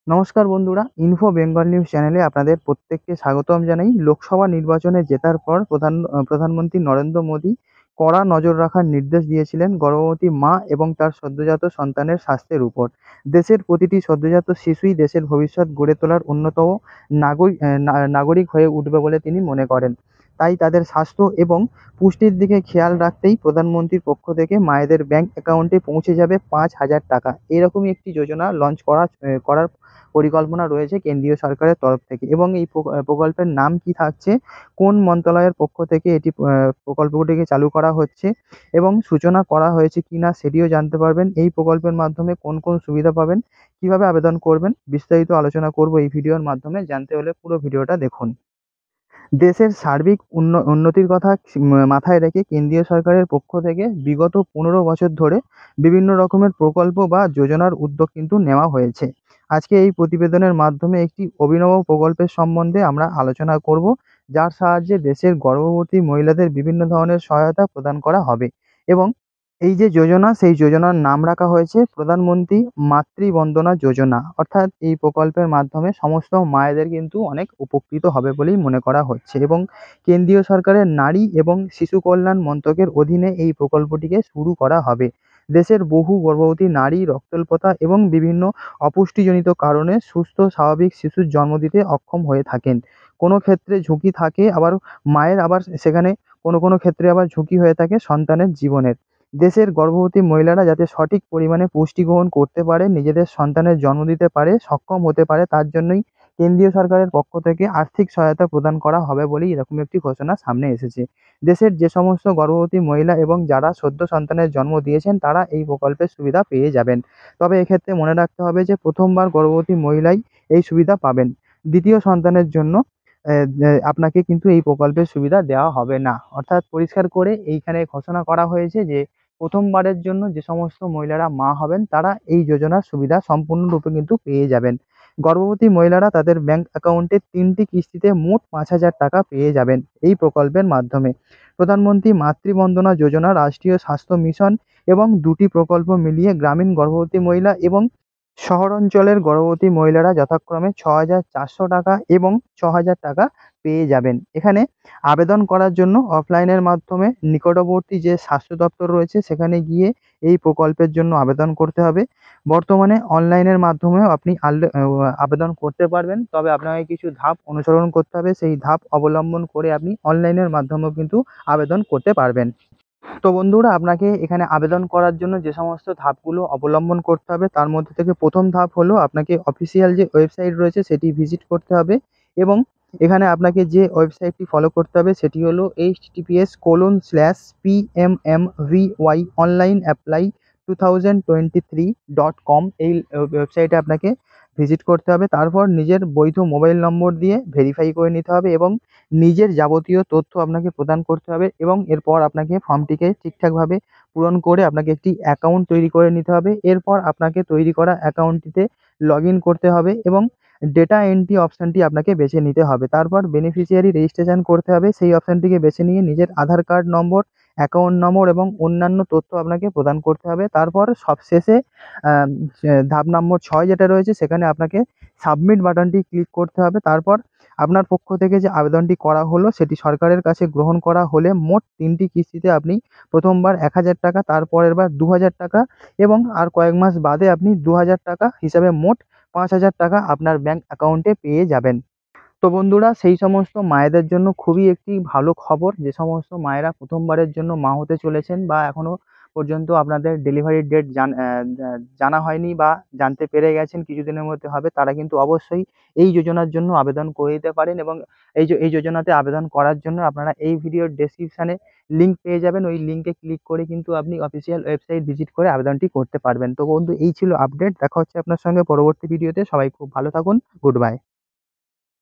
নমস্কার বন্ধুরা, info Bengal news চ্যানেলে আপনাদের প্রত্যেককে স্বাগতম জানাই। লোকসভা নির্বাচনে জেতার পর প্রধানমন্ত্রী নরেন্দ্র মোদী কড়া নজর রাখার নির্দেশ দিয়েছিলেন গর্ভবতী মা এবং তার সদ্যোজাত সন্তানের স্বাস্থ্যের উপর। দেশের প্রতিটি সদ্যোজাত শিশুই দেশের ভবিষ্যৎ গড়ে তোলার অন্যতম নাগরিক হয়ে উঠবে বলে তিনি মনে করেন। তাই তাদের স্বাস্থ্য এবং পুষ্টির দিকে খেয়াল রাখতেই প্রধানমন্ত্রীর পক্ষ থেকে মায়েদের ব্যাংক অ্যাকাউন্টে পৌঁছে যাবে ৫,০০০ টাকা। এরকমই একটি যোজনা লঞ্চ করার পরিকল্পনা রয়েছে কেন্দ্রীয় সরকারের তরফ থেকে। এবং এই প্রকল্পের নাম কি থাকছে, কোন মন্ত্রণালয়ের পক্ষ থেকে এটি প্রকল্পটিকে চালু করা হচ্ছে এবং সূচনা করা হয়েছে কিনা সেটিও জানতে পারবেন। এই প্রকল্পের মাধ্যমে কোন কোন সুবিধা পাবেন, কিভাবে আবেদন করবেন, বিস্তারিত আলোচনা করব এই ভিডিওর মাধ্যমে। জানতে হলে পুরো ভিডিওটা দেখুন। দেশের সার্বিক উন্নতির কথা মাথায় রেখে কেন্দ্রীয় সরকারের পক্ষ থেকে বিগত ১৫ বছর ধরে বিভিন্ন রকমের প্রকল্প বা যোজনার উদ্যোগ কিন্তু নেওয়া হয়েছে। আজকে এই প্রতিবেদনের মাধ্যমে একটি অভিনব প্রকল্পের সম্বন্ধে আমরা আলোচনা করব, যার সাহায্যে দেশের গর্ভবতী মহিলাদের বিভিন্ন ধরনের সহায়তা প্রদান করা হবে। এবং এই যে যোজনা, সেই যোজনার নাম রাখা হয়েছে প্রধানমন্ত্রী মাতৃবন্দনা যোজনা। অর্থাৎ এই প্রকল্পের মাধ্যমে সমস্ত মায়েদের কিন্তু অনেক উপকৃত হবে বলেই মনে করা হচ্ছে। এবং কেন্দ্রীয় সরকারের নারী এবং শিশু কল্যাণ মন্ত্রকের অধীনে এই প্রকল্পটিকে শুরু করা হবে। দেশের বহু গর্ভবতী নারী রক্তাল্পতা এবং বিভিন্ন অপুষ্টিজনিত কারণে সুস্থ স্বাভাবিক শিশুর জন্ম দিতে অক্ষম হয়ে থাকেন। কোনো ক্ষেত্রে ঝুঁকি থাকে, আবার মায়ের আবার সেখানে কোনো কোনো ক্ষেত্রে আবার ঝুঁকি হয়ে থাকে সন্তানের জীবনের। দেশের গর্ভবতী মহিলারা যাতে সঠিক পরিমাণে পুষ্টি গ্রহণ করতে পারে, নিজেদের সন্তানের জন্ম দিতে পারে, সক্ষম হতে পারে, তার জন্যই কেন্দ্রীয় সরকারের পক্ষ থেকে আর্থিক সহায়তা প্রদান করা হবে বলেই এরকম একটি ঘোষণা সামনে এসেছে। দেশের যে সমস্ত গর্ভবতী মহিলা এবং যারা সদ্য সন্তানের জন্ম দিয়েছেন তারা এই প্রকল্পের সুবিধা পেয়ে যাবেন। তবে এক্ষেত্রে মনে রাখতে হবে যে প্রথমবার গর্ভবতী মহিলাই এই সুবিধা পাবেন। দ্বিতীয় সন্তানের জন্য আপনাকে কিন্তু এই প্রকল্পের সুবিধা দেওয়া হবে না। অর্থাৎ পরিষ্কার করে এইখানে ঘোষণা করা হয়েছে যে প্রথমবারের জন্য যে সমস্ত মহিলারা মা হবেন তারা এই যোজনার সুবিধা সম্পূর্ণরূপে কিন্তু পেয়ে যাবেন। গর্ভবতী মহিলারা তাদের ব্যাংক অ্যাকাউন্টে ৩টি কিস্তিতে মোট ৫,০০০ টাকা পেয়ে যাবেন এই প্রকল্পের মাধ্যমে। প্রধানমন্ত্রী মাতৃবন্দনা যোজনা, রাষ্ট্রীয় স্বাস্থ্য মিশন এবং দুটি প্রকল্প মিলিয়ে গ্রামীণ গর্ভবতী মহিলা এবং শহরাঞ্চলের গর্ভবতী মহিলারা যথাক্রমে ৬,৪০০ টাকা এবং ৬,০০০ টাকা পেয়ে যাবেন। এখানে আবেদন করার জন্য অফলাইনের মাধ্যমে নিকটবর্তী যে স্বাস্থ্য দপ্তর রয়েছে সেখানে গিয়ে এই প্রকল্পের জন্য আবেদন করতে হবে। বর্তমানে অনলাইনের মাধ্যমেও আপনি আবেদন করতে পারবেন, তবে আপনাকে কিছু ধাপ অনুসরণ করতে হবে। সেই ধাপ অবলম্বন করে আপনি অনলাইনের মাধ্যমেও কিন্তু আবেদন করতে পারবেন। তো বন্ধুরা, আপনাকে এখানে আবেদন করার জন্য যে সমস্ত ধাপগুলো অবলম্বন করতে হবে তার মধ্যে থেকে প্রথম ধাপ হলো আপনাকে অফিসিয়াল যে ওয়েবসাইট রয়েছে সেটি ভিজিট করতে হবে। এবং এখানে আপনাকে যে ওয়েবসাইটটি ফলো করতে হবে সেটি হলো https://pmmy online apply2023.com। এই ওয়েবসাইটে আপনাকে ভিজিট করতে হবে। তারপর নিজের বৈধ মোবাইল নম্বর দিয়ে ভেরিফাই করে নিতে হবে এবং নিজের যাবতীয় তথ্য আপনাকে প্রদান করতে হবে। এবং এরপর আপনাকে ফর্মটিকে ঠিকঠাকভাবে পূরণ করে আপনাকে একটি অ্যাকাউন্ট তৈরি করে নিতে হবে। এরপর আপনাকে তৈরি করা অ্যাকাউন্টটিতে লগ ইন করতে হবে এবং ডেটা এন্ট্রি অপশানটি আপনাকে বেছে নিতে হবে। তারপর বেনিফিশিয়ারি রেজিস্ট্রেশন করতে হবে। সেই অপশানটিকে বেছে নিয়ে নিজের আধার কার্ড নম্বর, অ্যাকাউন্ট নম্বর এবং অন্যান্য তথ্য আপনাকে প্রদান করতে হবে। তারপর সবশেষে ধাপ নম্বর ৬ যেটা রয়েছে সেখানে আপনাকে সাবমিট বাটনটি ক্লিক করতে হবে। তারপর আপনার পক্ষ থেকে যে আবেদনটি করা হলো সেটি সরকারের কাছে গ্রহণ করা হলে মোট ৩টি কিস্তিতে আপনি প্রথমবার ১,০০০ টাকা, তারপরের বার ২,০০০ টাকা এবং আর কয়েক মাস বাদে আপনি ২,০০০ টাকা হিসাবে মোট ৫,০০০ টাকা আপনার ব্যাংক অ্যাকাউন্টে পেয়ে যাবেন। তো বন্ধুরা, সেই সমস্ত মায়েদের জন্য খুবই একটি ভালো খবর, যে সমস্ত মায়েরা প্রথমবারের জন্য মা হতে চলেছেন বা এখনও পর্যন্ত আপনাদের ডেলিভারির ডেট জানা হয়নি বা জানতে পেরে গেছেন কিছুদিনের মধ্যে হবে, তারা কিন্তু অবশ্যই এই যোজনার জন্য আবেদন করে দিতে পারেন। এবং এই যোজনাতে আবেদন করার জন্য আপনারা এই ভিডিওর ডেসক্রিপশানে লিঙ্ক পেয়ে যাবেন। ওই লিঙ্কে ক্লিক করে কিন্তু আপনি অফিসিয়াল ওয়েবসাইট ভিজিট করে আবেদনটি করতে পারবেন। তো বন্ধু, এই ছিল আপডেট। দেখা হচ্ছে আপনার সঙ্গে পরবর্তী ভিডিওতে। সবাই খুব ভালো থাকুন। Good bye.